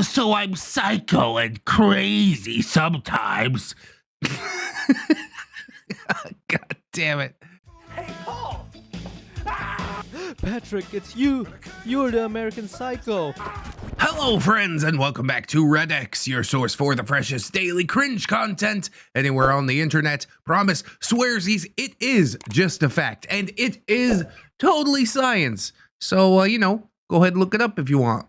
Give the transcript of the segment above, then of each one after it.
so I'm psycho and crazy sometimes. God damn it. Hey, Paul! Patrick, it's you. You're the American Psycho. Hello, friends, and welcome back to ReddX, your source for the freshest daily cringe content anywhere on the internet. Promise, swearsies, it is just a fact, and it is totally science. So, go ahead and look it up if you want.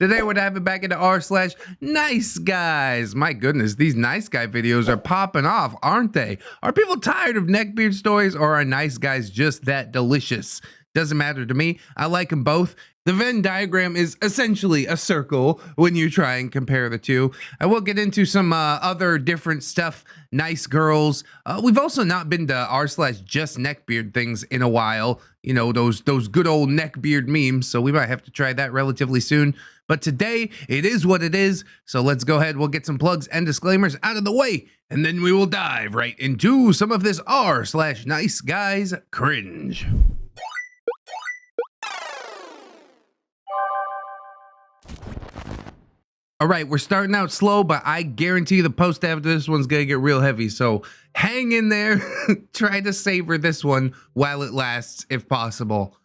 Today we're diving back into r/NiceGuys. My goodness, these nice guy videos are popping off, aren't they? Are people tired of neckbeard stories, or are nice guys just that delicious? Doesn't matter to me. I like them both. The Venn diagram is essentially a circle when you try and compare the two. I will get into some other different stuff. Nice girls. We've also not been to r/just neckbeard things in a while. You know, those good old neckbeard memes. So we might have to try that relatively soon. But today, it is what it is. So let's go ahead. We'll get some plugs and disclaimers out of the way. And then we will dive right into some of this r/NiceGuys cringe. All right, we're starting out slow, but I guarantee the post after this one's gonna get real heavy. So hang in there. Try to savor this one while it lasts, if possible.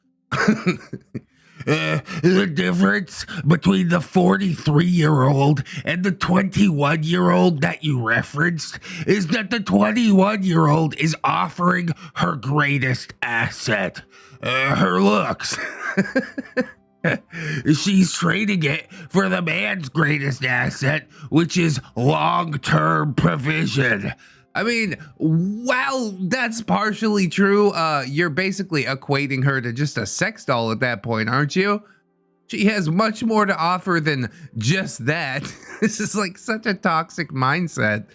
The difference between the 43-year-old and the 21-year-old that you referenced is that the 21-year-old is offering her greatest asset, her looks. She's trading it for the man's greatest asset, which is long-term provision. I mean, while that's partially true, you're basically equating her to just a sex doll at that point, aren't you? She has much more to offer than just that. This is like such a toxic mindset.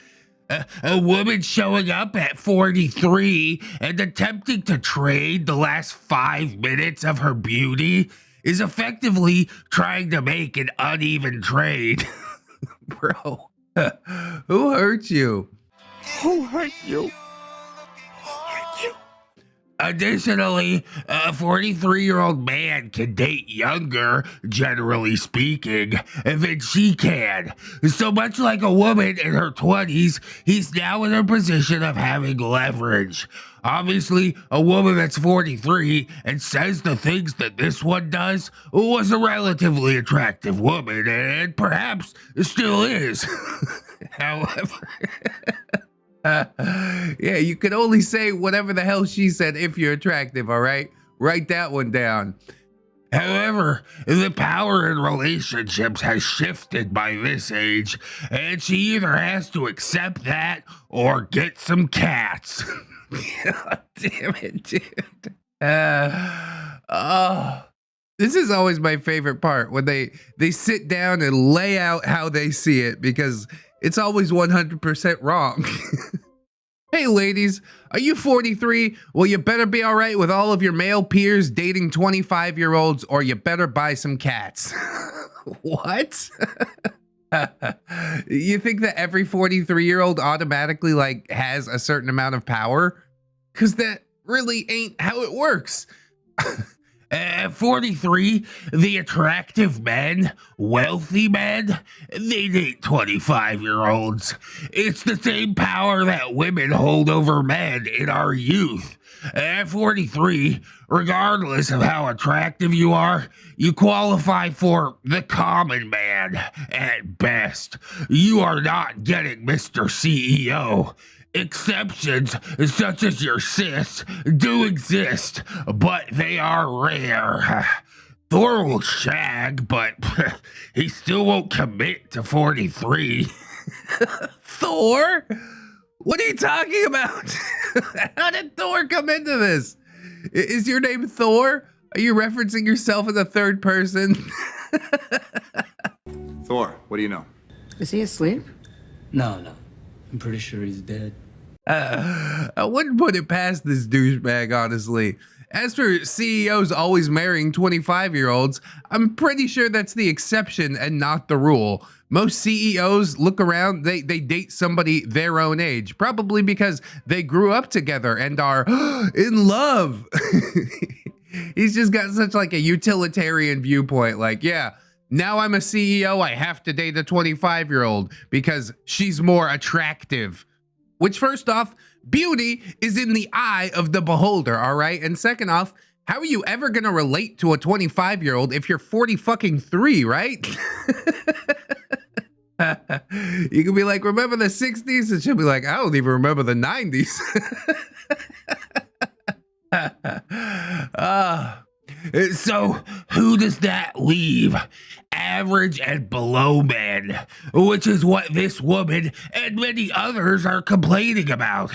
A woman showing up at 43 and attempting to trade the last 5 minutes of her beauty is effectively trying to make an uneven trade. Bro, who hurt you? Who hurt you? Who hurt you? Additionally, a 43-year-old man can date younger, generally speaking, than she can. So much like a woman in her 20s, he's now in a position of having leverage. Obviously, a woman that's 43 and says the things that this one does was a relatively attractive woman, and perhaps still is. However... yeah, you can only say whatever the hell she said if you're attractive, all right? Write that one down. However, the power in relationships has shifted by this age, and she either has to accept that or get some cats. God damn it, dude. Oh, this is always my favorite part, when they sit down and lay out how they see it, because it's always 100% wrong. Hey ladies, are you 43? Well, you better be all right with all of your male peers dating 25-year-olds, or you better buy some cats. What? You think that every 43-year-old automatically has a certain amount of power? Because that really ain't how it works. At 43, the attractive men, wealthy men, they date 25-year-olds. It's the same power that women hold over men in our youth. At 43, regardless of how attractive you are, you qualify for the common man at best. You are not getting Mr. CEO. Exceptions, such as your sis, do exist, but they are rare. Thor will shag, but he still won't commit to 43. Thor? What are you talking about? How did Thor come into this? Is your name Thor? Are you referencing yourself in the third person? Thor, what do you know? Is he asleep? No. I'm pretty sure he's dead. I wouldn't put it past this douchebag, honestly. As for CEOs always marrying 25-year-olds, I'm pretty sure that's the exception and not the rule. Most CEOs look around, they date somebody their own age, probably because they grew up together and are in love. He's just got such a utilitarian viewpoint, yeah, Now I'm a CEO. I have to date a 25-year-old because she's more attractive. Which, first off, beauty is in the eye of the beholder, all right? And second off, how are you ever gonna relate to a 25-year-old if you're 40 fucking 3, right? You can be like, remember the 60s? And she'll be like, I don't even remember the 90s. So who does that leave? Average and below men, which is what this woman and many others are complaining about.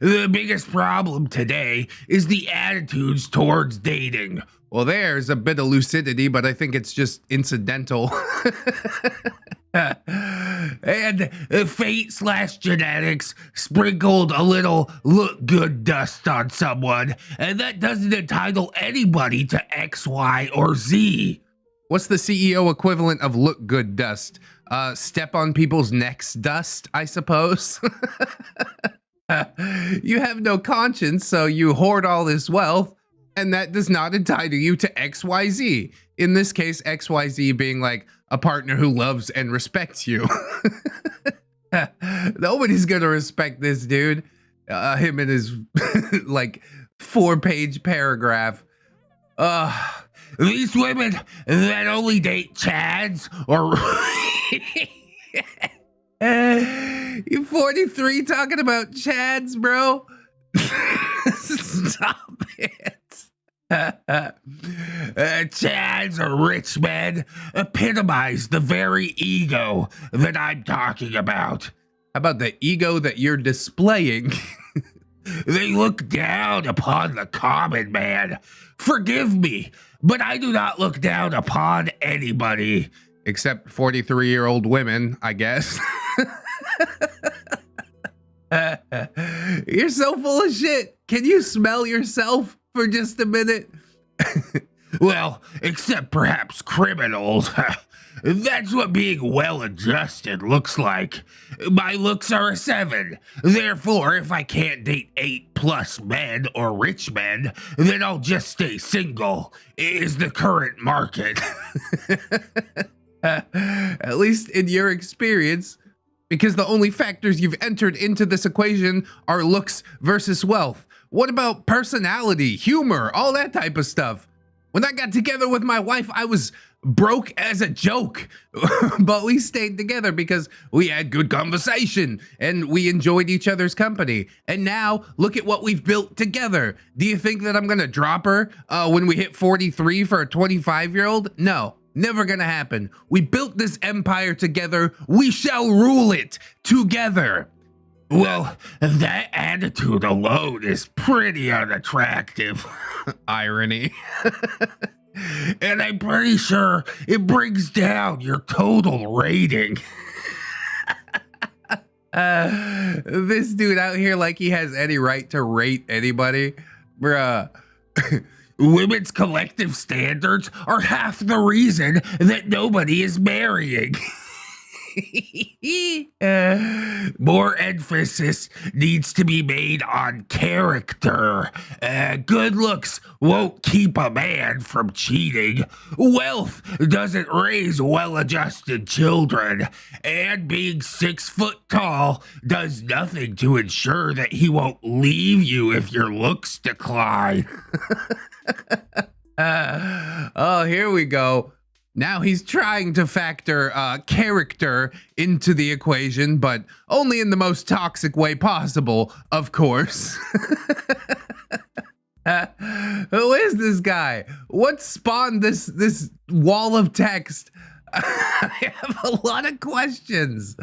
The biggest problem today is the attitudes towards dating. Well, there's a bit of lucidity, but I think it's just incidental. And fate/genetics sprinkled a little look good dust on someone, and that doesn't entitle anybody to X, Y, or Z. What's the CEO equivalent of look good dust? Step on people's necks dust, I suppose. You have no conscience, so you hoard all this wealth, and that does not entitle you to XYZ. In this case, XYZ being like a partner who loves and respects you. Nobody's gonna respect this dude. Him and his like 4-page paragraph. These women that only date Chads or you 43 talking about Chads, bro? Stop it. Chads or rich men epitomize the very ego that I'm talking about. How about the ego that you're displaying? They look down upon the common man. Forgive me, but I do not look down upon anybody. Except 43-year-old women, I guess. You're so full of shit. Can you smell yourself for just a minute? Well, except perhaps criminals. That's what being well-adjusted looks like. My looks are a 7. Therefore, if I can't date 8+ men or rich men, then I'll just stay single, is the current market. At least in your experience, because the only factors you've entered into this equation are looks versus wealth. What about personality, humor, all that type of stuff? When I got together with my wife, I was broke as a joke, but we stayed together because we had good conversation and we enjoyed each other's company. And now look at what we've built together. Do you think that I'm gonna drop her when we hit 43 for a 25-year-old? No, never gonna happen. We built this empire together. We shall rule it together. Well, that attitude alone is pretty unattractive. Irony. And I'm pretty sure it brings down your total rating. This dude out here like he has any right to rate anybody. Bruh. Women's collective standards are half the reason that nobody is marrying. More emphasis needs to be made on character. Good looks won't keep a man from cheating. Wealth doesn't raise well-adjusted children. And being 6 foot tall does nothing to ensure that he won't leave you if your looks decline. Oh, here we go. Now he's trying to factor character into the equation, but only in the most toxic way possible, of course. Who is this guy? What spawned this wall of text? I have a lot of questions.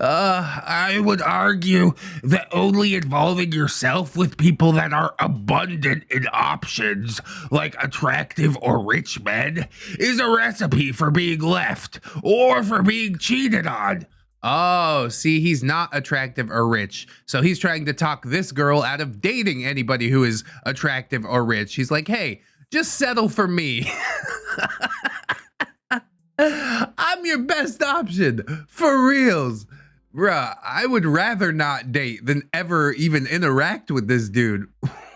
I would argue that only involving yourself with people that are abundant in options, like attractive or rich men, is a recipe for being left or for being cheated on. Oh, see, he's not attractive or rich. So he's trying to talk this girl out of dating anybody who is attractive or rich. He's like, hey, just settle for me. I'm your best option, for reals. Bruh, I would rather not date than ever even interact with this dude.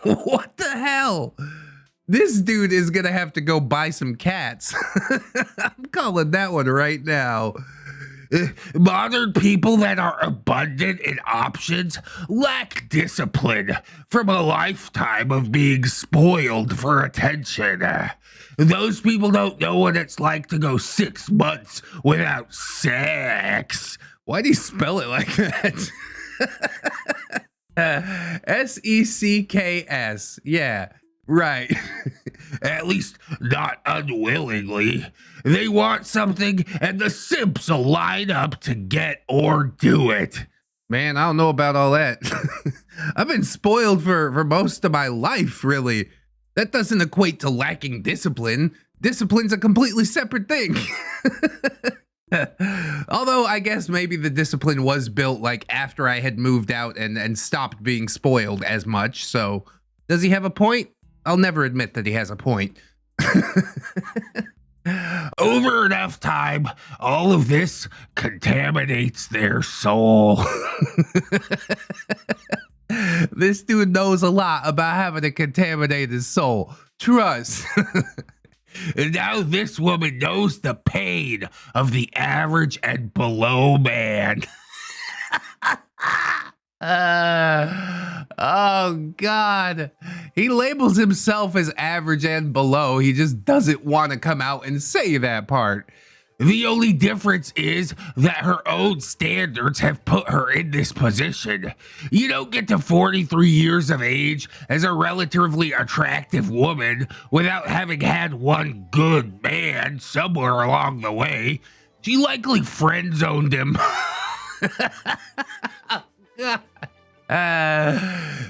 What the hell? This dude is gonna have to go buy some cats. I'm calling that one right now. Modern people that are abundant in options lack discipline from a lifetime of being spoiled for attention. Those people don't know what it's like to go 6 months without sex. Why do you spell it like that? S-E-C-K-S. Yeah, right. At least not unwillingly. They want something and the simps will line up to get or do it. Man, I don't know about all that. I've been spoiled for most of my life, really. That doesn't equate to lacking discipline. Discipline's a completely separate thing. Although I guess maybe the discipline was built like after I had moved out and stopped being spoiled as much. So does he have a point? I'll never admit that he has a point. Over enough time, all of this contaminates their soul. This dude knows a lot about having to contaminate his soul. Trust. And now this woman knows the pain of the average and below man. Oh God, he labels himself as average and below. He just doesn't want to come out and say that part. The only difference is that her own standards have put her in this position. You don't get to 43 years of age as a relatively attractive woman without having had one good man somewhere along the way. She likely friend-zoned him.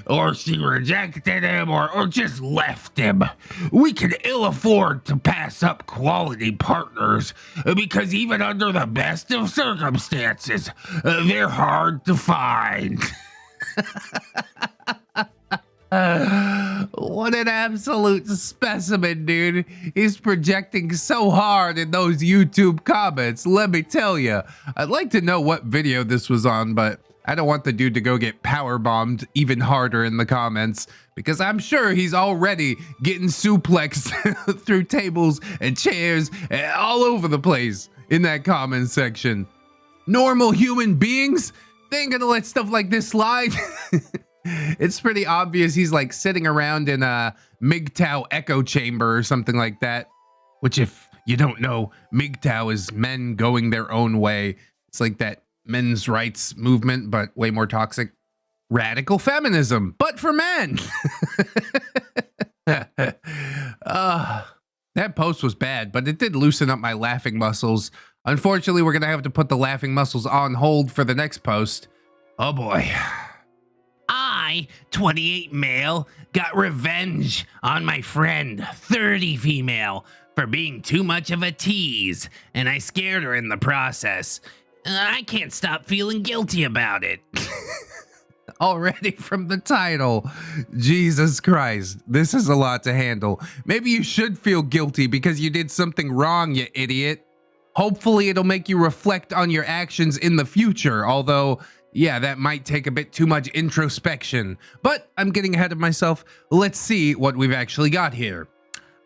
Or she rejected him or just left him. We can ill afford to pass up quality partners because even under the best of circumstances, they're hard to find. What an absolute specimen, dude. He's projecting so hard in those YouTube comments, let me tell you. I'd like to know what video this was on, but I don't want the dude to go get power bombed even harder in the comments because I'm sure he's already getting suplexed through tables and chairs all over the place in that comment section. Normal human beings, they ain't gonna let stuff like this slide. It's pretty obvious he's like sitting around in a MGTOW echo chamber or something like that, which if you don't know, MGTOW is men going their own way. It's like that men's rights movement, but way more toxic. Radical feminism, but for men. That post was bad, but it did loosen up my laughing muscles. Unfortunately, we're gonna have to put the laughing muscles on hold for the next post. Oh boy. I, 28 male, got revenge on my friend, 30 female, for being too much of a tease, and I scared her in the process. I can't stop feeling guilty about it. Already from the title. Jesus Christ, this is a lot to handle. Maybe you should feel guilty because you did something wrong, you idiot. Hopefully it'll make you reflect on your actions in the future, although, yeah, that might take a bit too much introspection. But I'm getting ahead of myself. Let's see what we've actually got here.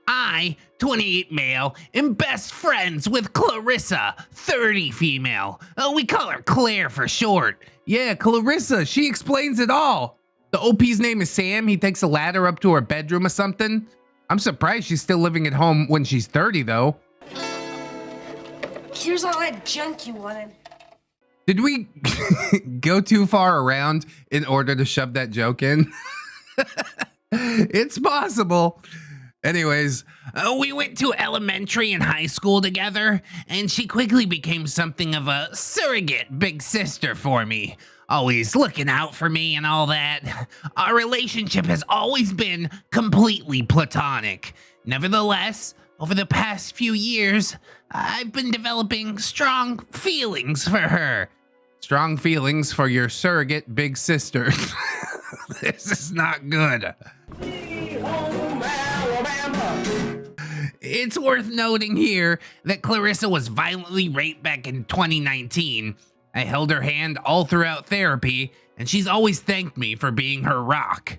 I, 28 male, am best friends with Clarissa, 30 female. We call her Claire for short. Yeah, Clarissa, she explains it all. The OP's name is Sam. He takes a ladder up to her bedroom or something. I'm surprised she's still living at home when she's 30, though. Here's all that junk you wanted. Did we go too far around in order to shove that joke in? It's possible. Anyways, we went to elementary and high school together, and she quickly became something of a surrogate big sister for me. Always looking out for me and all that. Our relationship has always been completely platonic. Nevertheless, over the past few years, I've been developing strong feelings for her. Strong feelings for your surrogate big sister. This is not good. It's worth noting here that Clarissa was violently raped back in 2019. I held her hand all throughout therapy, and she's always thanked me for being her rock.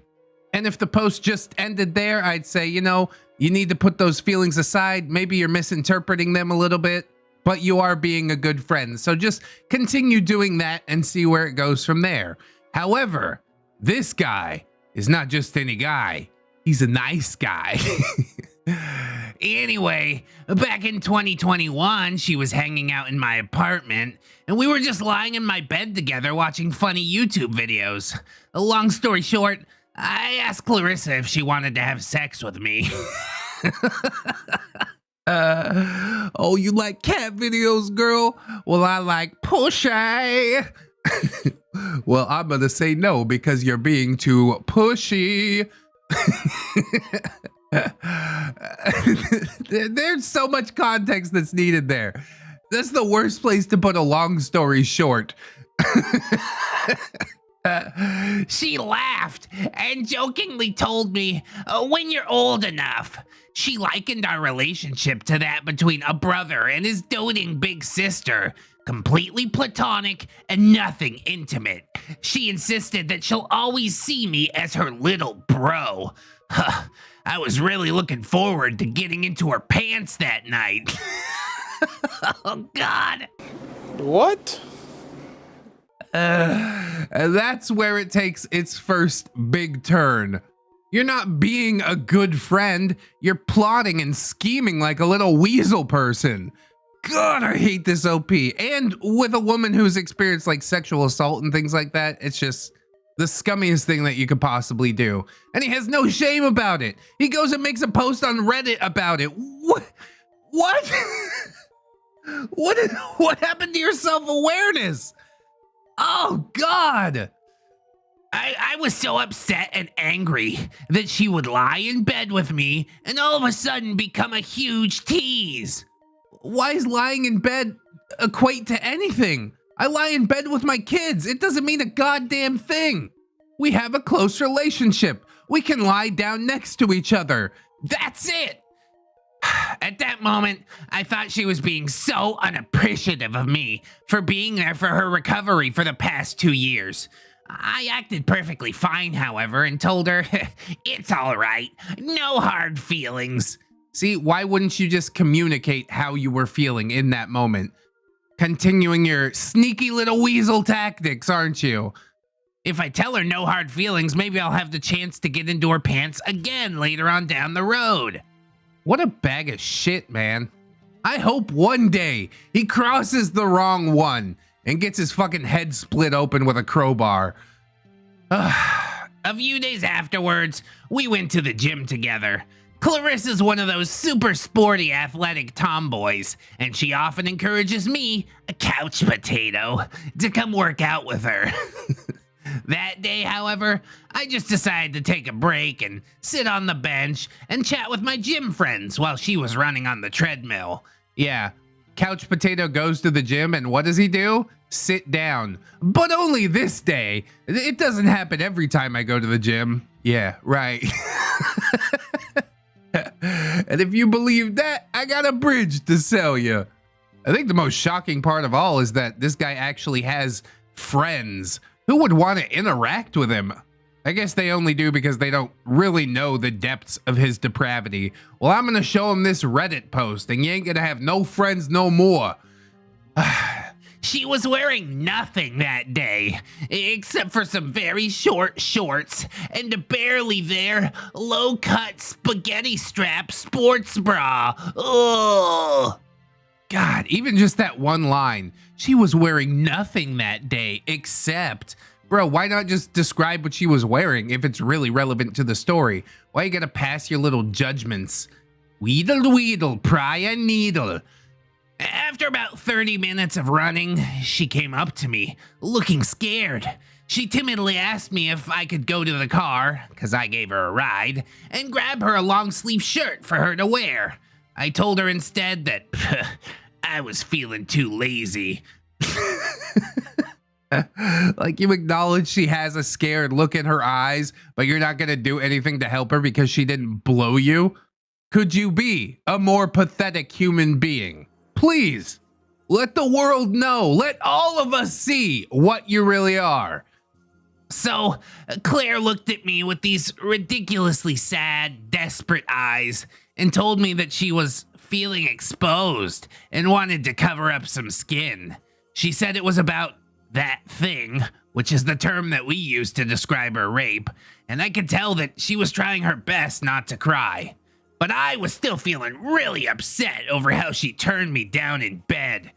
And if the post just ended there, I'd say, you know, you need to put those feelings aside. Maybe you're misinterpreting them a little bit, but you are being a good friend. So just continue doing that and see where it goes from there. However, this guy is not just any guy. He's a nice guy. Anyway, back in 2021, she was hanging out in my apartment, and we were just lying in my bed together watching funny YouTube videos. A long story short, I asked Clarissa if she wanted to have sex with me. Oh, you like cat videos, girl? Well, I like pushy. Well, I'm gonna say no because you're being too pushy. There's so much context that's needed there. That's the worst place to put a long story short. She laughed and jokingly told me, when you're old enough. She likened our relationship to that between a brother and his doting big sister. Completely platonic and nothing intimate. She insisted that she'll always see me as her little bro. I was really looking forward to getting into her pants that night. Oh, God. What? And that's where it takes its first big turn. You're not being a good friend. You're plotting and scheming like a little weasel person. God, I hate this OP. And with a woman who's experienced like sexual assault and things like that, it's just the scummiest thing that you could possibly do. And he has no shame about it. He goes and makes a post on Reddit about it. What? What happened to your self-awareness? Oh, God. I was so upset and angry that she would lie in bed with me and all of a sudden become a huge tease. Why is lying in bed equate to anything? I lie in bed with my kids. It doesn't mean a goddamn thing. We have a close relationship. We can lie down next to each other. That's it. At that moment, I thought she was being so unappreciative of me for being there for her recovery for the past 2 years. I acted perfectly fine, however, and told her, it's all right. No hard feelings. See, why wouldn't you just communicate how you were feeling in that moment? Continuing your sneaky little weasel tactics, aren't you? If I tell her no hard feelings, maybe I'll have the chance to get into her pants again later on down the road. What a bag of shit, man. I hope one day he crosses the wrong one and gets his fucking head split open with a crowbar. A few days afterwards, we went to the gym together. Clarissa's one of those super sporty athletic tomboys, and she often encourages me, a couch potato, to come work out with her. That day, however, I just decided to take a break and sit on the bench and chat with my gym friends while she was running on the treadmill. Yeah, couch potato goes to the gym and what does he do? Sit down. But only this day. It doesn't happen every time I go to the gym. Yeah, right. And if you believe that, I got a bridge to sell you. I think the most shocking part of all is that this guy actually has friends. Who would want to interact with him? I guess they only do because they don't really know the depths of his depravity. Well, I'm gonna show him this Reddit post and you ain't gonna have no friends no more. She was wearing nothing that day, except for some very short shorts and a barely there, low-cut spaghetti strap sports bra. Ugh. God, even just that one line. She was wearing nothing that day, except... Bro, why not just describe what she was wearing if it's really relevant to the story? Why you gotta pass your little judgments? Weedle weedle, pry a needle. After about 30 minutes of running, she came up to me, looking scared. She timidly asked me if I could go to the car, because I gave her a ride, and grab her a long-sleeve shirt for her to wear. I told her instead that I was feeling too lazy. Like you acknowledge she has a scared look in her eyes, but you're not gonna do anything to help her because she didn't blow you? Could you be a more pathetic human being? Please, let the world know. Let all of us see what you really are. So, Claire looked at me with these ridiculously sad, desperate eyes and told me that she was feeling exposed and wanted to cover up some skin. She said it was about that thing, which is the term that we use to describe her rape, and I could tell that she was trying her best not to cry. But I was still feeling really upset over how she turned me down in bed.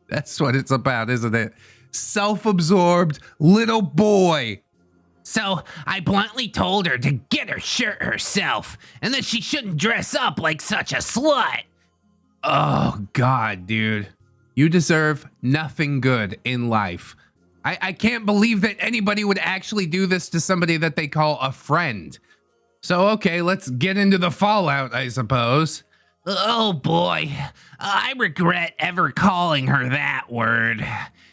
That's what it's about, isn't it? Self-absorbed little boy. So I bluntly told her to get her shirt herself and that she shouldn't dress up like such a slut. Oh God, dude. You deserve nothing good in life. I can't believe that anybody would actually do this to somebody that they call a friend. So okay, let's get into the fallout, I suppose. Oh boy, I regret ever calling her that word.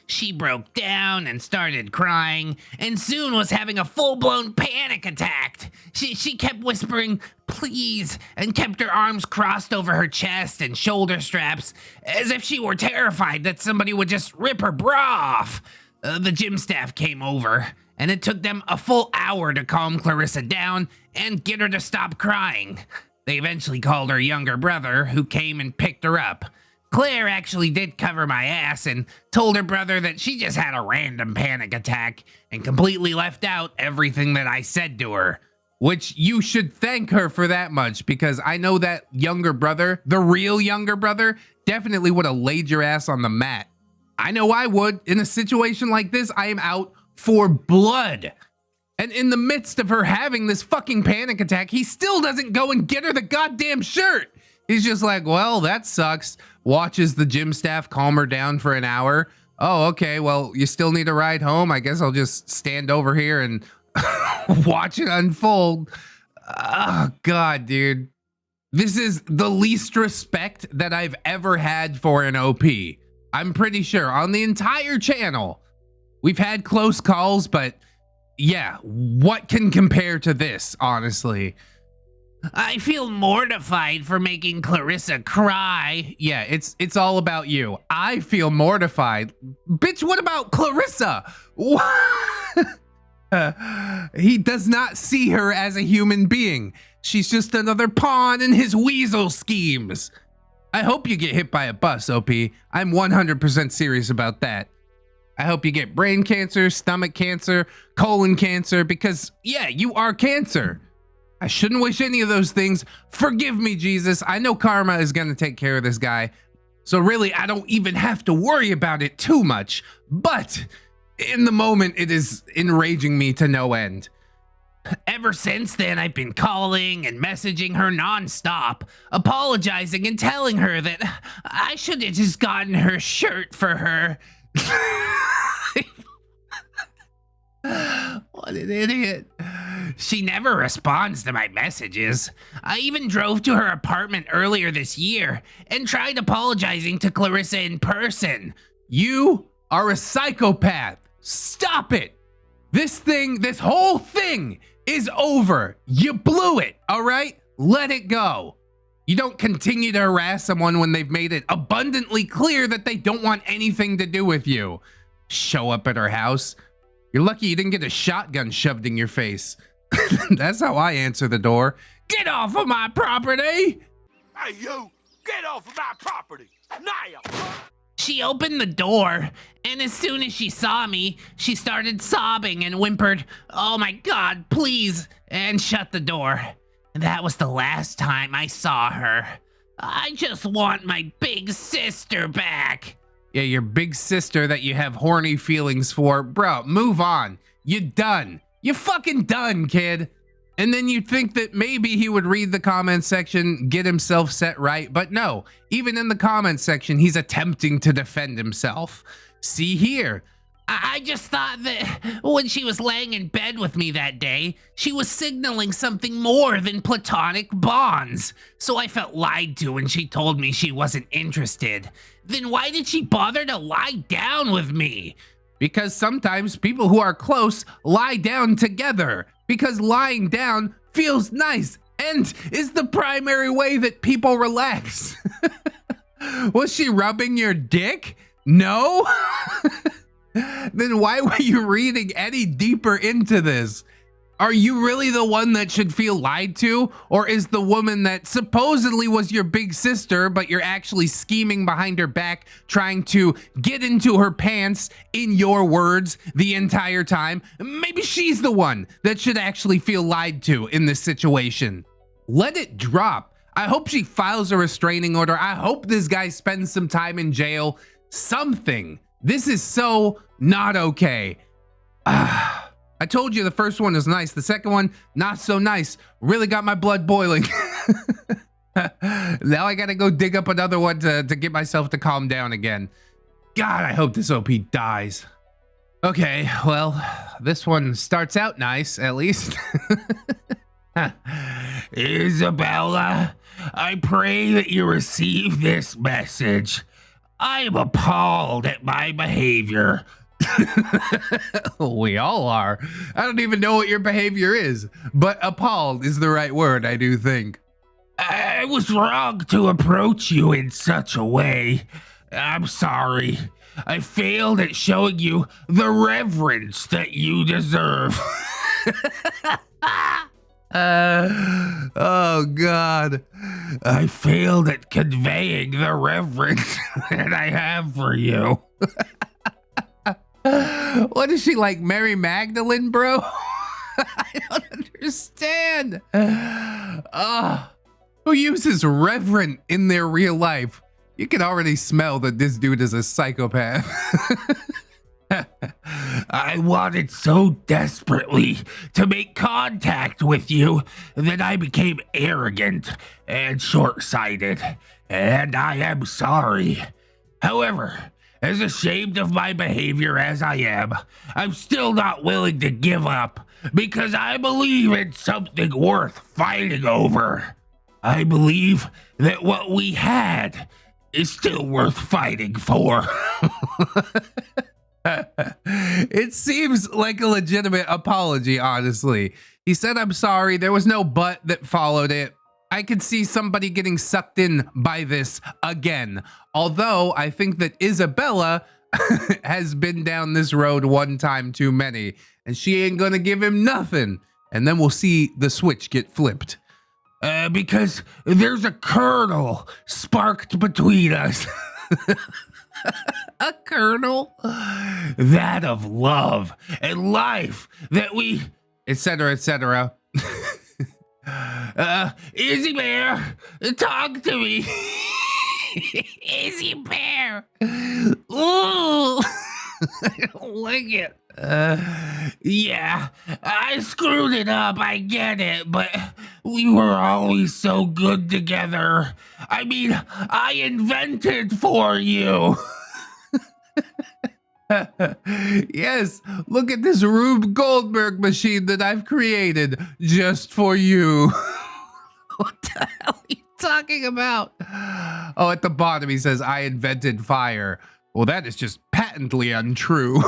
She broke down and started crying, and soon was having a full-blown panic attack. She kept whispering, please, and kept her arms crossed over her chest and shoulder straps, as if she were terrified that somebody would just rip her bra off. The gym staff came over, and it took them a full hour to calm Clarissa down and get her to stop crying. They eventually called her younger brother, who came and picked her up. Claire actually did cover my ass and told her brother that she just had a random panic attack and completely left out everything that I said to her. Which you should thank her for that much, because I know that younger brother, the real younger brother, definitely would have laid your ass on the mat. I know I would. In a situation like this, I am out for blood. And in the midst of her having this fucking panic attack, he still doesn't go and get her the goddamn shirt. He's just like, well, that sucks. Watches the gym staff calm her down for an hour. Oh, okay, well, you still need a ride home? I guess I'll just stand over here and watch it unfold. Oh, God, dude. This is the least respect that I've ever had for an OP. I'm pretty sure on the entire channel. We've had close calls, but yeah, what can compare to this, honestly? I feel mortified for making Clarissa cry. Yeah, it's all about you. I feel mortified. Bitch, what about Clarissa? He does not see her as a human being. She's just another pawn in his weasel schemes. I hope you get hit by a bus, OP. I'm 100% serious about that. I hope you get brain cancer, stomach cancer, colon cancer, because yeah, you are cancer. I shouldn't wish any of those things. Forgive me, Jesus. I know karma is going to take care of this guy. So really, I don't even have to worry about it too much. But in the moment, it is enraging me to no end. Ever since then, I've been calling and messaging her nonstop, apologizing and telling her that I should have just gotten her shirt for her. What an idiot. She never responds to my messages. I even drove to her apartment earlier this year and tried apologizing to Clarissa in person. You are a psychopath. Stop it. This whole thing is over. You blew it, all right? Let it go. You don't continue to harass someone when they've made it abundantly clear that they don't want anything to do with you. Show up at her house. You're lucky you didn't get a shotgun shoved in your face. That's how I answer the door. Get off of my property! Hey, you! Get off of my property! Now! She opened the door, and as soon as she saw me, she started sobbing and whimpered, "Oh my God, please," and shut the door. And that was the last time I saw her. I just want my big sister back. Yeah, your big sister that you have horny feelings for. Bro, move on. You done. You fucking done, kid. And then you'd think that maybe he would read the comment section, get himself set right, but no. Even in the comment section, he's attempting to defend himself. See here. I just thought that when she was laying in bed with me that day, she was signaling something more than platonic bonds. So I felt lied to when she told me she wasn't interested. Then why did she bother to lie down with me? Because sometimes people who are close lie down together. Because lying down feels nice and is the primary way that people relax. Was she rubbing your dick? No? then why were you reading any deeper into this? Are you really the one that should feel lied to? Or is the woman that supposedly was your big sister, but you're actually scheming behind her back, trying to get into her pants, in your words, the entire time? Maybe she's the one that should actually feel lied to in this situation. Let it drop. I hope she files a restraining order. I hope this guy spends some time in jail. Something. This is so not okay. I told you the first one is nice. The second one, not so nice. Really got my blood boiling. Now I gotta go dig up another one to get myself to calm down again. God, I hope this OP dies. Okay, well, this one starts out nice, at least. Isabella, I pray that you receive this message. I am appalled at my behavior. We all are. I don't even know what your behavior is, but appalled is the right word, I do think. I was wrong to approach you in such a way. I'm sorry. I failed at showing you the reverence that you deserve. Oh God. I failed at conveying the reverence that I have for you. What is she, like Mary Magdalene, bro? I don't understand. Who uses reverent in their real life? You can already smell that this dude is a psychopath. I wanted so desperately to make contact with you that I became arrogant and short-sighted, and I am sorry. However, as ashamed of my behavior as I am, I'm still not willing to give up because I believe in something worth fighting over. I believe that what we had is still worth fighting for. It seems like a legitimate apology, honestly. He said, I'm sorry. There was no but that followed it. I could see somebody getting sucked in by this again. Although I think that Isabella has been down this road one time too many, and she ain't gonna give him nothing. And then we'll see the switch get flipped. Because there's a kernel sparked between us. A kernel? That of love and life that we, etc., etc. Izzy Bear, talk to me. Izzy Bear. Ooh. I don't like it. Yeah, I screwed it up, I get it, but we were always so good together. I mean, I invented for you. Yes, look at this Rube Goldberg machine that I've created just for you. What the hell are you talking about? Oh, at the bottom he says, I invented fire. Well, that is just patently untrue.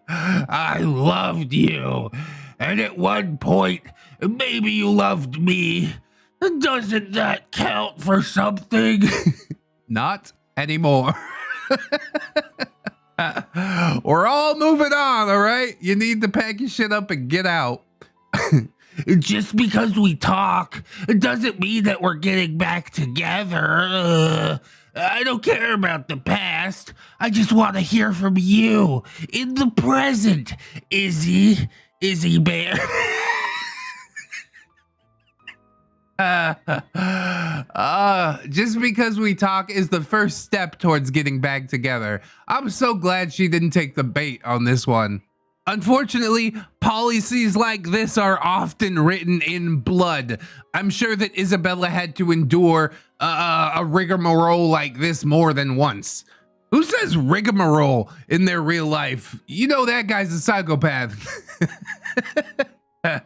I loved you, and at one point, maybe you loved me. Doesn't that count for something? Not anymore. We're all moving on, all right? You need to pack your shit up and get out. Just because we talk doesn't mean that we're getting back together. I don't care about the past. I just want to hear from you in the present, Izzy Bear. Just because we talk is the first step towards getting back together. I'm so glad she didn't take the bait on this one. Unfortunately, policies like this are often written in blood. I'm sure that Isabella had to endure a rigmarole like this more than once. Who says rigmarole in their real life? You know that guy's a psychopath. And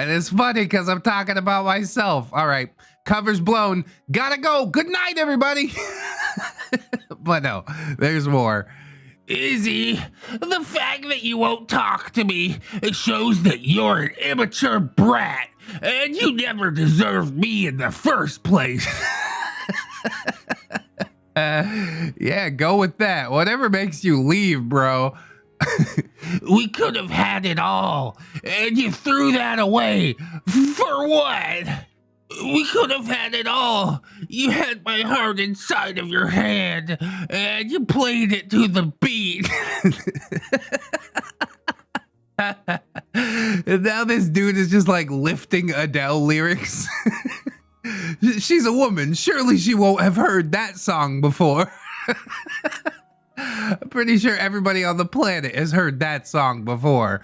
it's funny because I'm talking about myself. All right, cover's blown. Gotta go. Good night, everybody. But no, there's more. Izzy, the fact that you won't talk to me shows that you're an immature brat and you never deserved me in the first place. Yeah, go with that. Whatever makes you leave, bro. We could have had it all, and you threw that away. For what? We could have had it all. You had my heart inside of your hand, and you played it to the beat. And now this dude is just like lifting Adele lyrics. She's a woman. Surely she won't have heard that song before. I'm pretty sure everybody on the planet has heard that song before.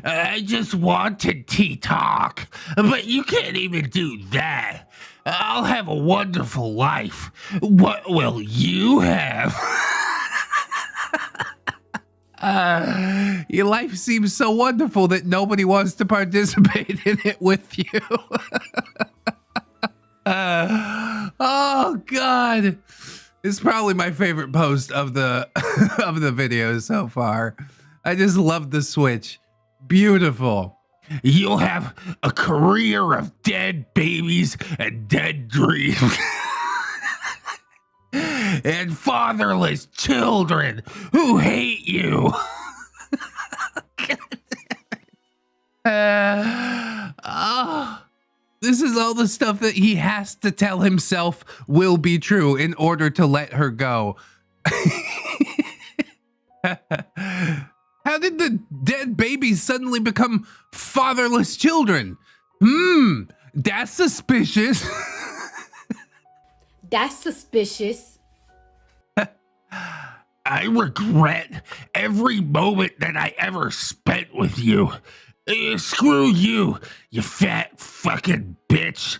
I just wanted T-Talk, but you can't even do that. I'll have a wonderful life. What will you have? Your life seems so wonderful that nobody wants to participate in it with you. Oh God, it's probably my favorite post of the of the video so far. I just love the switch. Beautiful. You'll have a career of dead babies and dead dreams. And fatherless children who hate you. This is all the stuff that he has to tell himself will be true in order to let her go. How did the dead babies suddenly become fatherless children? That's suspicious. That's suspicious. I regret every moment that I ever spent with you. Screw you, you fat fucking bitch.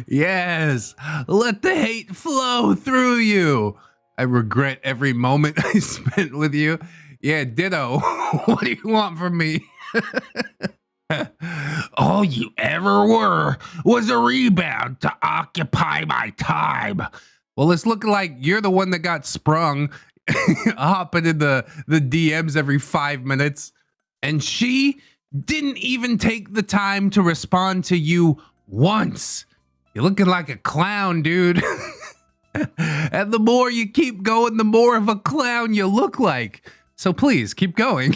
Yes, let the hate flow through you. I regret every moment I spent with you. Yeah, ditto. What do you want from me? All you ever were was a rebound to occupy my time. Well, it's looking like you're the one that got sprung, hopping in the DMs every 5 minutes. And she didn't even take the time to respond to you once. You're looking like a clown, dude. And the more you keep going, the more of a clown you look like. So please keep going.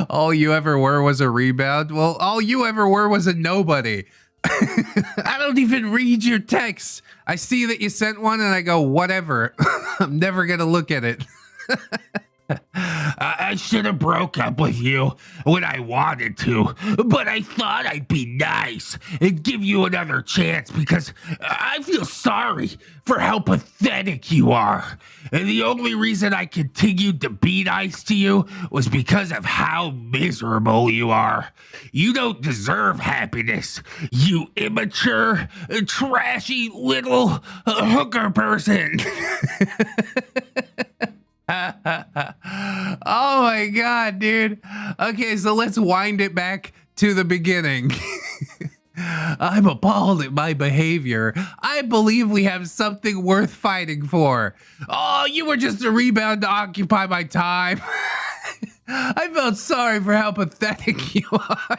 All you ever were was a rebound. Well, all you ever were was a nobody. I don't even read your text. I see that you sent one and I go, whatever. I'm never gonna look at it. I should have broke up with you when I wanted to, but I thought I'd be nice and give you another chance because I feel sorry for how pathetic you are. And the only reason I continued to be nice to you was because of how miserable you are. You don't deserve happiness, you immature, trashy little hooker person. Oh my God, dude. Okay, so let's wind it back to the beginning. I'm appalled at my behavior. I believe we have something worth fighting for. Oh, you were just a rebound to occupy my time. I felt sorry for how pathetic you are.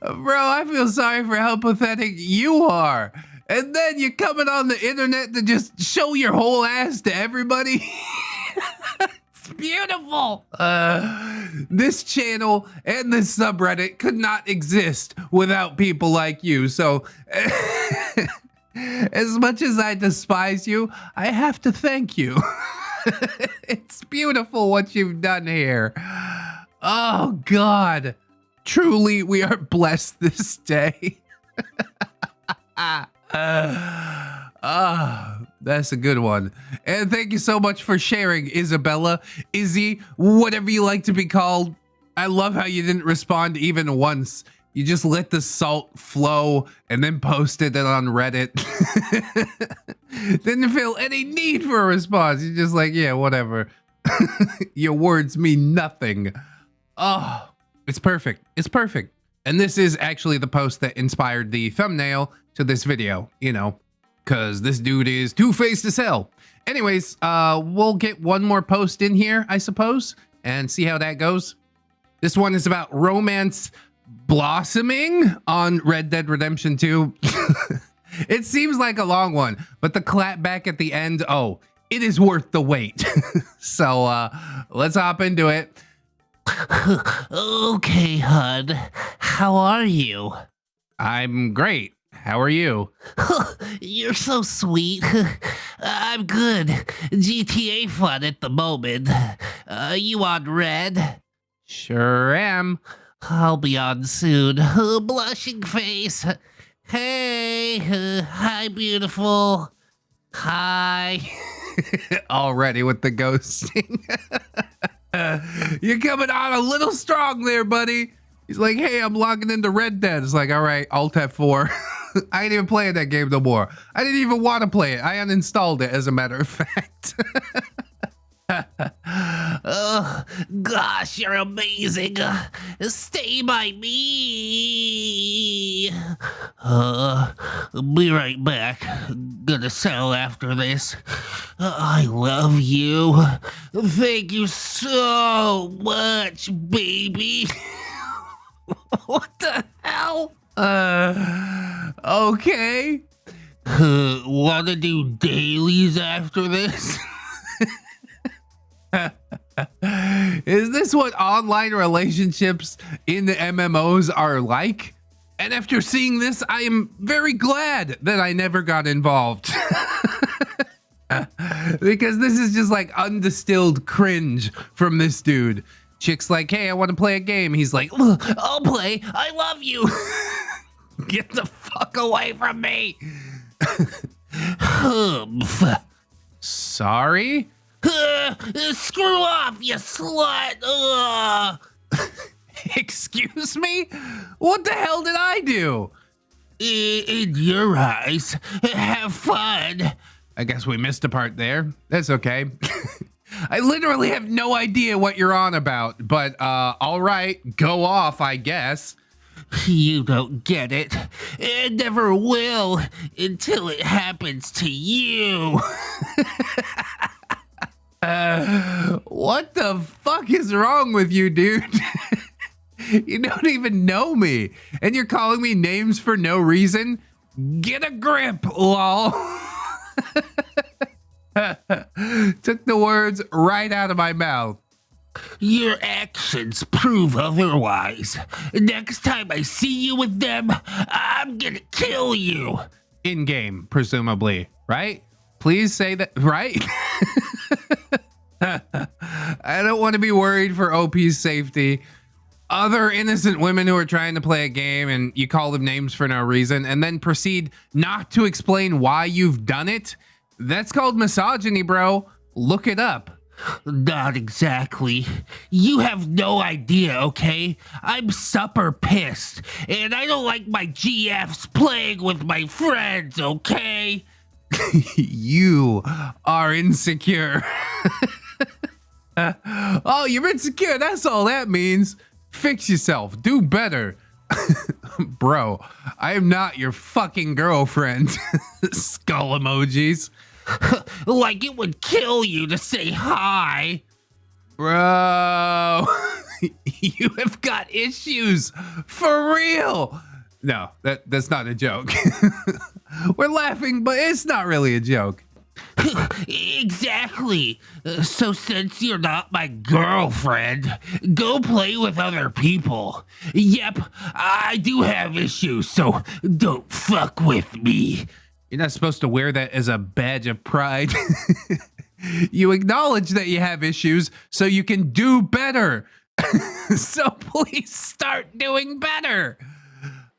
Bro, I feel sorry for how pathetic you are. And then you're coming on the internet to just show your whole ass to everybody. It's beautiful. This channel and this subreddit could not exist without people like you. So as much as I despise you, I have to thank you. It's beautiful what you've done here. Oh God. Truly, we are blessed this day. That's a good one. And thank you so much for sharing, Isabella, Izzy, whatever you like to be called. I love how you didn't respond even once. You just let the salt flow and then posted it on Reddit. Didn't feel any need for a response. You're just like, yeah, whatever. Your words mean nothing. Oh, it's perfect. It's perfect. And this is actually the post that inspired the thumbnail to this video, you know, because this dude is two-faced as hell. Anyways, we'll get one more post in here, I suppose, and see how that goes. This one is about romance blossoming on Red Dead Redemption 2. It seems like a long one, but the clap back at the end, oh, it is worth the wait. So let's hop into it. Okay, hon. How are you? I'm great. How are you? You're so sweet. I'm good. GTA fun at the moment. You on Red? Sure am. I'll be on soon. Blushing face. Hey, hi, beautiful. Hi. Already with the ghosting. You're coming on a little strong there, buddy. He's like, hey, I'm logging into Red Dead. It's like, all right, Alt F4. I ain't even playing that game no more. I didn't even want to play it. I uninstalled it, as a matter of fact. Oh, gosh, you're amazing. Stay by me. Be right back. Gonna settle after this. I love you. Thank you so much, baby. What the hell? Okay. Wanna do dailies after this? Is this what online relationships in the MMOs are like? And after seeing this, I am very glad that I never got involved. Because this is just like undistilled cringe from this dude. Chick's like, hey, I want to play a game. He's like, I'll play. I love you. get the fuck away from me. Humph. Sorry? Screw off, you slut! Excuse me? What the hell did I do? In your eyes, have fun. I guess we missed a part there. That's okay. I literally have no idea what you're on about, but all right, go off, I guess. You don't get it. It never will until it happens to you. What the fuck is wrong with you, dude? You don't even know me, and you're calling me names for no reason? Get a grip, lol. Took the words right out of my mouth. Your actions prove otherwise. Next time I see you with them, I'm gonna kill you. In game, presumably, right? Please say that, right? I don't want to be worried for OP's safety. Other innocent women who are trying to play a game and you call them names for no reason and then proceed not to explain why you've done it. That's called misogyny, bro. Look it up. Not exactly. You have no idea, okay? I'm super pissed, and I don't like my GFs playing with my friends, okay? You are insecure. Oh, you're insecure. That's all that means. Fix yourself. Do better. Bro, I am not your fucking girlfriend. Skull emojis. Like it would kill you to say hi. Bro, you have got issues. For real. No, that's not a joke. We're laughing, but it's not really a joke. Exactly. So since you're not my girlfriend, go play with other people. Yep, I do have issues, so don't fuck with me. You're not supposed to wear that as a badge of pride. You acknowledge that you have issues so you can do better. So please start doing better.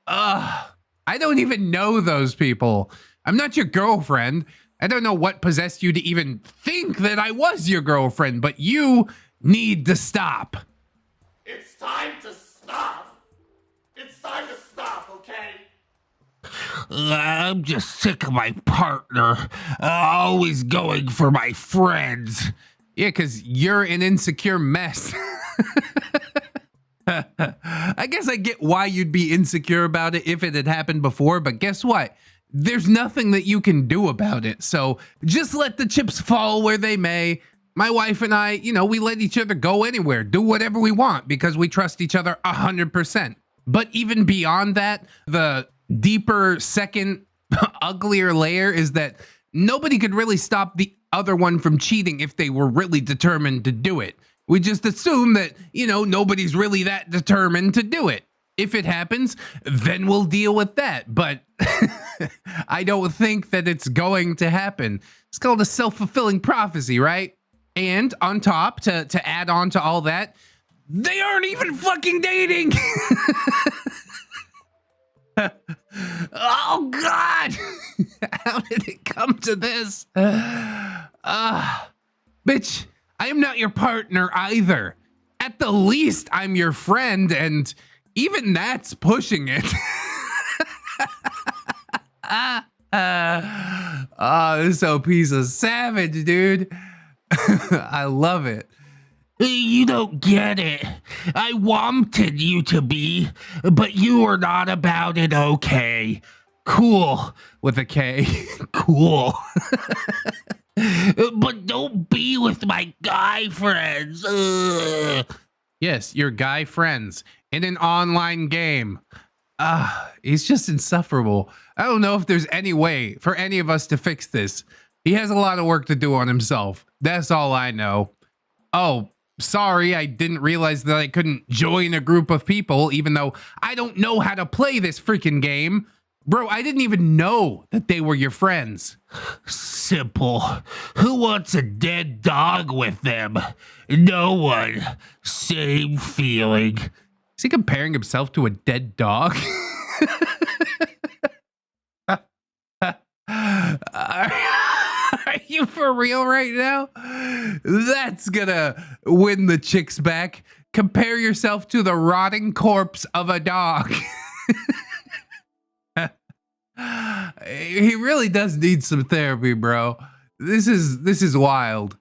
I don't even know those people. I'm not your girlfriend. I don't know what possessed you to even think that I was your girlfriend, but you need to stop. It's time to stop. It's time to stop, okay? I'm just sick of my partner always going for my friends. Yeah, because you're an insecure mess. I guess I get why you'd be insecure about it if it had happened before, but guess what? There's nothing that you can do about it. So just let the chips fall where they may. My wife and I, you know, we let each other go anywhere, do whatever we want because we trust each other 100%. But even beyond that, the deeper, second, uglier layer is that nobody could really stop the other one from cheating if they were really determined to do it. We just assume that, you know, nobody's really that determined to do it. If it happens, then we'll deal with that. But I don't think that it's going to happen. It's called a self-fulfilling prophecy, right? And on top, to add on to all that, they aren't even fucking dating. Oh God, how did it come to this? Bitch, I am not your partner either. At the least, I'm your friend, and even that's pushing it. Oh, this OP's a savage, dude. I love it. You don't get it. I wanted you to be, but you were not about it, okay? Cool. With a K. Cool. But don't be with my guy friends. Ugh. Yes, your guy friends in an online game. He's just insufferable. I don't know if there's any way for any of us to fix this. He has a lot of work to do on himself. That's all I know. Oh, sorry, I didn't realize that I couldn't join a group of people, even though I don't know how to play this freaking game. Bro, I didn't even know that they were your friends. Simple. Who wants a dead dog with them? No one. Same feeling. Is he comparing himself to a dead dog? Are you for real right now? That's gonna win the chicks back. Compare yourself to the rotting corpse of a dog. He really does need some therapy, bro. This is wild.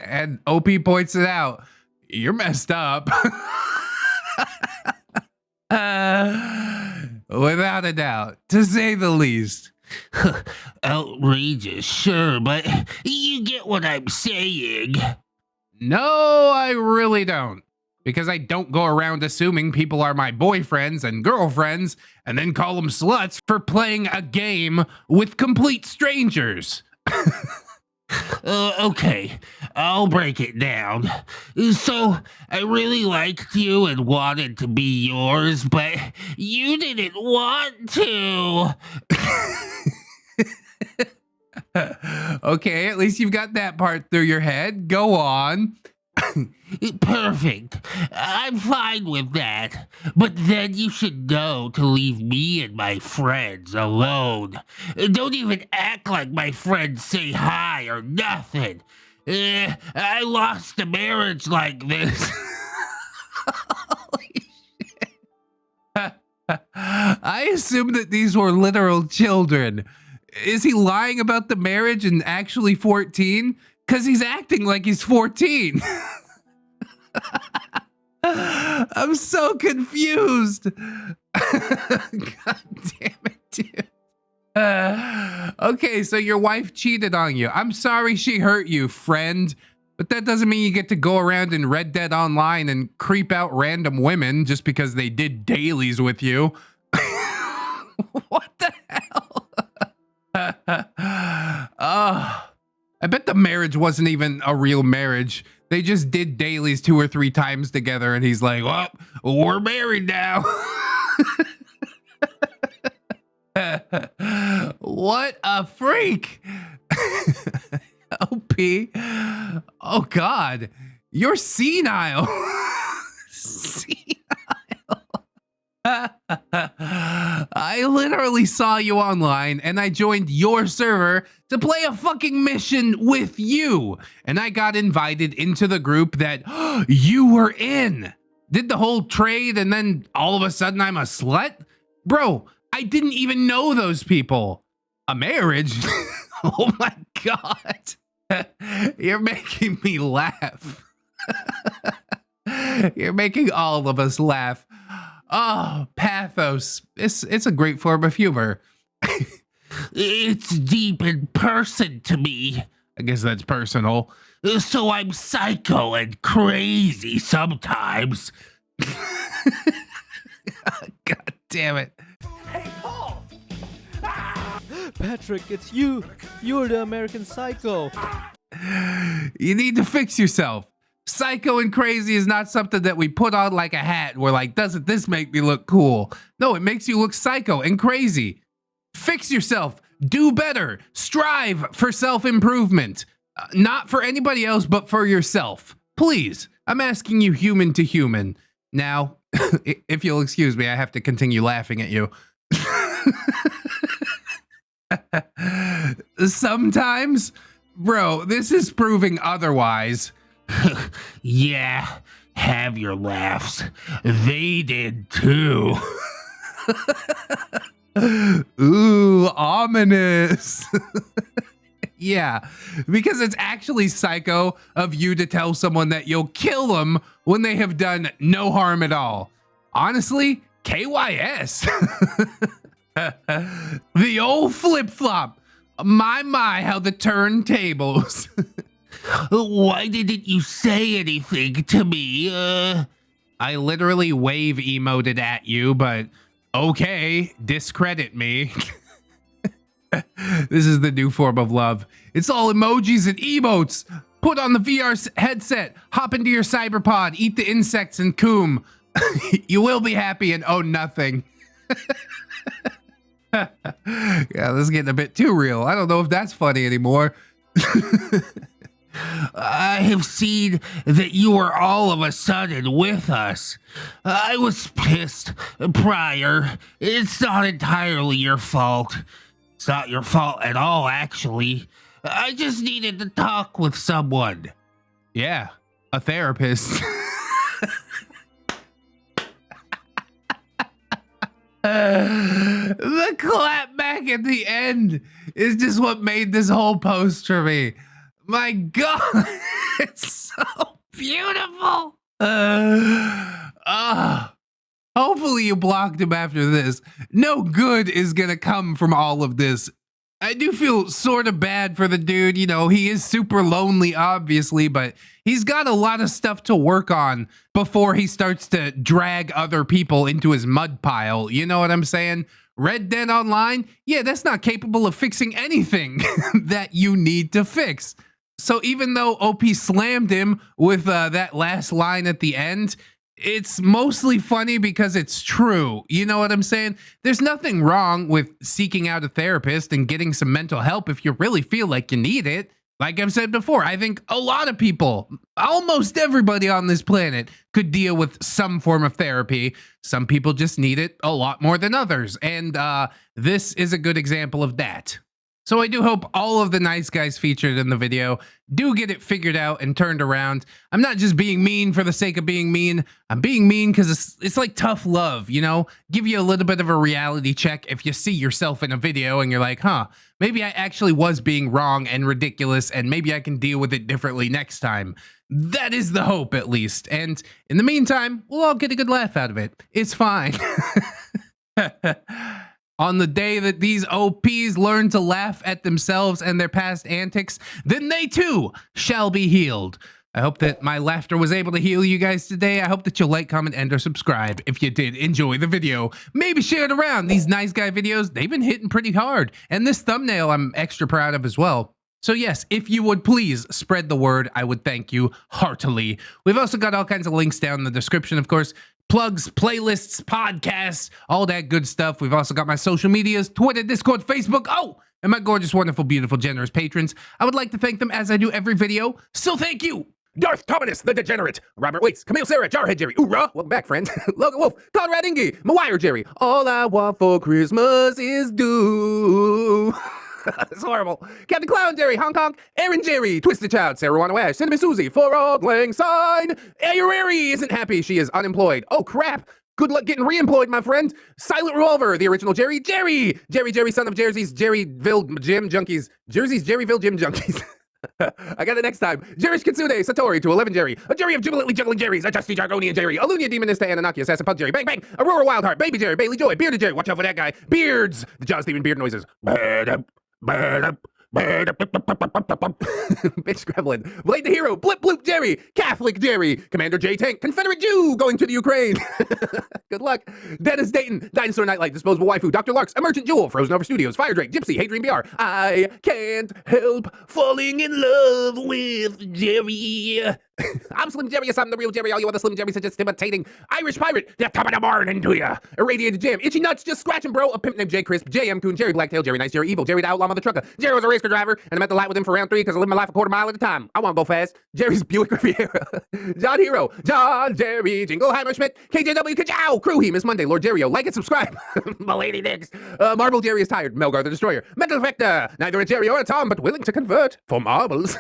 And OP points it out. You're messed up. Without a doubt, to say the least. Outrageous, sure, but you get what I'm saying. No, I really don't. Because I don't go around assuming people are my boyfriends and girlfriends and then call them sluts for playing a game with complete strangers. Okay, I'll break it down. So, I really liked you and wanted to be yours, but you didn't want to. Okay, at least you've got that part through your head. Go on. Perfect. I'm fine with that. But then you should know to leave me and my friends alone. Don't even act like my friends say hi or nothing. I lost a marriage like this. Holy shit. I assume that these were literal children. Is he lying about the marriage and actually 14? Because he's acting like he's 14. I'm so confused. God damn it, dude. Okay, so your wife cheated on you. I'm sorry she hurt you, friend. But that doesn't mean you get to go around in Red Dead Online and creep out random women just because they did dailies with you. What the hell? I bet the marriage wasn't even a real marriage. They just did dailies 2 or 3 times together, and he's like, well, we're married now. What a freak. OP. Oh, God. You're senile. Senile. I literally saw you online and I joined your server to play a fucking mission with you. And I got invited into the group that you were in. Did the whole trade and then all of a sudden I'm a slut? Bro, I didn't even know those people. A marriage? Oh my God. You're making me laugh. You're making all of us laugh. Oh, pathos. It's a great form of humor. It's deep in person to me. I guess that's personal. So I'm psycho and crazy sometimes. God damn it. Hey, Paul! Patrick, it's you. You're the American Psycho. You need to fix yourself. Psycho and crazy is not something that we put on like a hat and we're like, doesn't this make me look cool? No, it makes you look psycho and crazy. Fix yourself. Do better. Strive for self-improvement. Not for anybody else, but for yourself. Please, I'm asking you human to human. Now, if you'll excuse me, I have to continue laughing at you. Sometimes, bro, this is proving otherwise. Yeah, have your laughs. They did too. Ooh, ominous. Yeah, because it's actually psycho of you to tell someone that you'll kill them when they have done no harm at all. Honestly, KYS. The old flip-flop. My, how the turntables. Why didn't you say anything to me? I literally wave emoted at you, but okay, discredit me. This is the new form of love. It's all emojis and emotes. Put on the VR headset, hop into your cyberpod, eat the insects and coom. You will be happy and own nothing. Yeah, this is getting a bit too real. I don't know if that's funny anymore. I have seen that you were all of a sudden with us. I was pissed prior. It's not entirely your fault. It's not your fault at all, actually. I just needed to talk with someone. Yeah, a therapist. The clap back at the end is just what made this whole post for me. My God, it's so beautiful. Hopefully you blocked him after this. No good is gonna come from all of this. I do feel sort of bad for the dude. You know, he is super lonely, obviously, but he's got a lot of stuff to work on before he starts to drag other people into his mud pile. You know what I'm saying? Red Dead Online, yeah, that's not capable of fixing anything that you need to fix. So even though OP slammed him with that last line at the end, it's mostly funny because it's true. You know what I'm saying? There's nothing wrong with seeking out a therapist and getting some mental help if you really feel like you need it. Like I've said before, I think a lot of people, almost everybody on this planet, could deal with some form of therapy. Some people just need it a lot more than others. And this is a good example of that. So I do hope all of the nice guys featured in the video do get it figured out and turned around. I'm not just being mean for the sake of being mean. I'm being mean because it's like tough love, you know? Give you a little bit of a reality check if you see yourself in a video and you're like, huh, maybe I actually was being wrong and ridiculous and maybe I can deal with it differently next time. That is the hope, at least. And in the meantime, we'll all get a good laugh out of it. It's fine. On the day that these OPs learn to laugh at themselves and their past antics, then they too shall be healed. I hope that my laughter was able to heal you guys today. I hope that you'll like, comment, and or subscribe if you did enjoy the video. Maybe share it around. These nice guy videos, they've been hitting pretty hard. And this thumbnail I'm extra proud of as well. So yes, if you would please spread the word, I would thank you heartily. We've also got all kinds of links down in the description, of course. Plugs, playlists, podcasts, all that good stuff. We've also got my social medias, Twitter, Discord, Facebook. Oh, and my gorgeous, wonderful, beautiful, generous patrons. I would like to thank them as I do every video. So thank you. Darth Commodus the Degenerate, Robert Waits, Camille Sarah, Jarhead Jerry, Oorah, welcome back, friend. Logan Wolf, Conrad Inge, Mawire Jerry, All I Want for Christmas is Do. It's horrible. Captain Clown Jerry, Hong Kong, Aaron Jerry, Twisted Child, Sarah Wano Ash, Cinnamon Susie, Forog Lang Sign, Ayurari isn't happy, she is unemployed. Oh crap! Good luck getting re-employed, my friend. Silent Revolver, the original Jerry, Jerry, son of Jersey's Jerryville Gym Junkies, Jersey's Jerryville Gym Junkies. I got it next time. Jerish Kitsune, Satori to 11 Jerry, a Jerry of jubilantly juggling Jerrys, a Justy Jargonian Jerry, Alunia Demonista Anunnaki, Assassin Pug Jerry, Bang Bang, Aurora Wildheart, Baby Jerry, Bailey Joy, Bearded Jerry, watch out for that guy, Beards, the Jaws Steven Beard noises, Bitch Gremlin, Blade the Hero, Blip Bloop Jerry, Catholic Jerry, Commander J Tank, Confederate Jew going to the Ukraine. Good luck. Dennis Dayton, Dinosaur Nightlight, Disposable Waifu, Dr. Larks, Emergent Jewel, Frozen Over Studios, Fire Drake, Gypsy, Hey Dream BR. I can't help falling in love with Jerry. I'm Slim Jerry, yes, I'm the real Jerry. All you other Slim Jerrys are just imitating. Irish Pirate, the top of the morning to ya. Irradiated Jam, Itchy Nuts, just scratching, bro. A pimp named J Crisp, JM Coon, Jerry Blacktail, Jerry Nice, Jerry Evil, Jerry the Outlaw Mother Trucker. Jerry was a race car driver, and I met the light with him for round 3 because I live my life a quarter mile at a time. I want to go fast. Jerry's Buick Riviera. John Hero, John Jerry, Jingleheimer Schmidt, KJW, Kajow, Crew He, Miss Monday, Lord Jerry, like and subscribe. Milady Dix. Marble Jerry is tired. Melgar the Destroyer. Mental Vector. Neither a Jerry or a Tom, but willing to convert for marbles.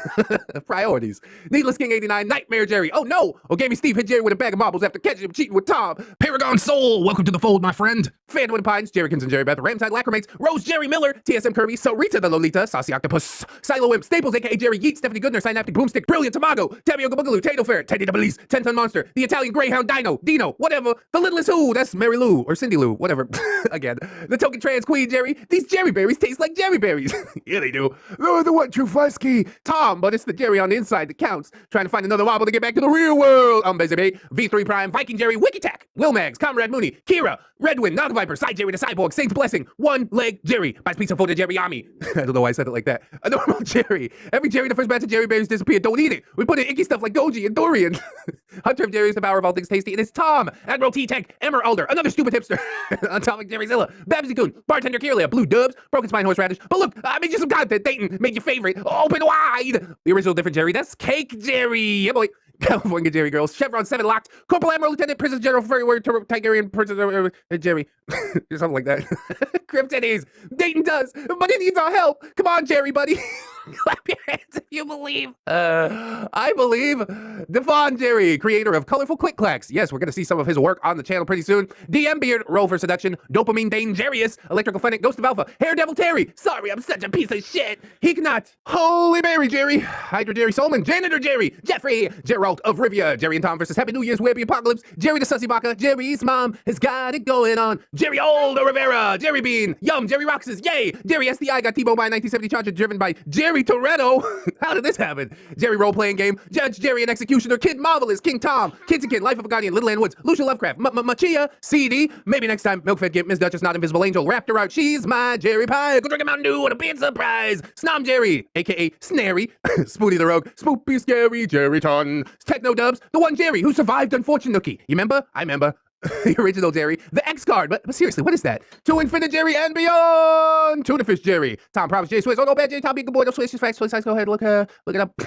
Priorities. Needless King 89, Nightmare Jerry. Oh no! Ogami Steve hit Jerry with a bag of marbles after catching him cheating with Tom. Paragon Soul, welcome to the fold, my friend. Phantom Pines, Jerrykins and Jerry Beth, Ramside Lacrimates, Rose Jerry Miller, TSM Kirby, Sarita the Lolita, Saucy Octopus, Silo Wimp, Staples aka Jerry Yeet, Stephanie Goodner, Synaptic Boomstick, Brilliant Tamago, Tapioca Boogaloo, Tato Fair, Teddy the Police, 10-Ton Monster, the Italian Greyhound Dino, Dino, whatever, the Littlest Who, that's Mary Lou, or Cindy Lou, whatever. Again, the Token Trans Queen Jerry, these Jerry berries taste like Jerry berries. Yeah, they do. Oh, the one true Fusky. Tom, but it's the Jerry on the inside that counts. Trying to find another wobble to get back to the real world. Basically, V3 Prime, Viking Jerry, Wikitac, Wilmags, Comrade Mooney, Kira, Redwind, Nog Viper, Side Jerry the Cyborg, Saint's Blessing, One Leg Jerry, buys pizza for the Jerry Army. I don't know why I said it like that. A normal Jerry. Every Jerry, the first batch of Jerry berries disappeared. Don't eat it. We put in icky stuff like Goji and Dorian. Hunter of Jerry is the power of all things tasty. It is Tom, Admiral T-Tech, Emmer Alder, another stupid hipster, Atomic Jerryzilla, Babsy Coon, Bartender Kirlia, Blue Dubs, Broken Spine Horseradish. But look, I made you some content. Dayton, made your favorite. Open wide. The original different Jerry. That's Cake Jerry. Yeah, boy. California Jerry Girls, Chevron 7 Locked, Corporal Admiral Lieutenant Princess General Furry Word Tigerian Princess Jerry, something like that. Cryptides, Dayton does, but he needs our help. Come on, Jerry, buddy. Clap your hands if you believe. I believe. Devon Jerry, creator of Colorful Quick Clacks. Yes, we're going to see some of his work on the channel pretty soon. DM Beard, Roll for Seduction, Dopamine Dangerous, Electrical Fennec, Ghost of Alpha, Hair Devil Terry. Sorry, I'm such a piece of shit. Heeknot, Holy Mary Jerry, Hydra Jerry Solomon, Janitor Jerry, Jeffrey, Geralt of Rivia, Jerry and Tom versus Happy New Year's Webby Apocalypse, Jerry the Sussy Baka, Jerry's mom has got it going on, Jerry Oldo Rivera, Jerry Bean, Yum, Jerry Roxas, yay, Jerry SDI got T-Bone by a 1970 Charger driven by Jerry Toretto. How did this happen? Jerry role-playing game, Judge Jerry and Executioner, Kid Marvelous, King Tom, Kidsikin, Life of a Guardian, Little Ann Woods, Lucia Lovecraft, Machia, CD, maybe next time, Milkfed Gimp, Miss Duchess, Not Invisible Angel, Raptor Out, She's my Jerry Pie, go drink a Mountain Dew and a beer surprise, Snom Jerry, aka Snary, Spoonie the Rogue, Spoopy Scary, Jerry Ton, Techno Dubs, the one Jerry who survived Unfortunate. You remember? I remember. The original Jerry, the X card, but seriously, what is that? To Infinite Jerry and beyond! Tuna Fish Jerry, Tom Promise, J Swiss, oh no bad J, Tom, be a good boy, no Swiss, just facts, go ahead, look it up.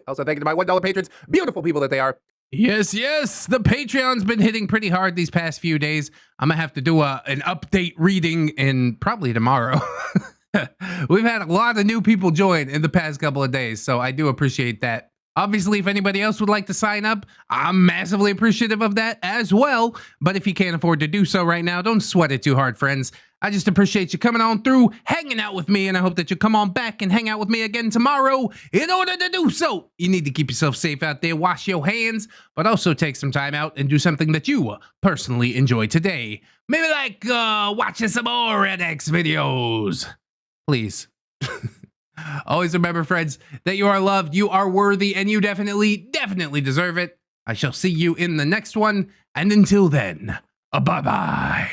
Also, thank you to my $1 patrons, beautiful people that they are. Yes, yes, the Patreon's been hitting pretty hard these past few days. I'm gonna have to do an update reading in probably tomorrow. We've had a lot of new people join in the past couple of days, so I do appreciate that. Obviously, if anybody else would like to sign up, I'm massively appreciative of that as well. But if you can't afford to do so right now, don't sweat it too hard, friends. I just appreciate you coming on through, hanging out with me, and I hope that you come on back and hang out with me again tomorrow. In order to do so, you need to keep yourself safe out there, wash your hands, but also take some time out and do something that you personally enjoy today. Maybe like watching some more ReddX videos. Please. Always remember, friends, that you are loved, you are worthy, and you definitely deserve it. I shall see you in the next one, and until then, bye-bye.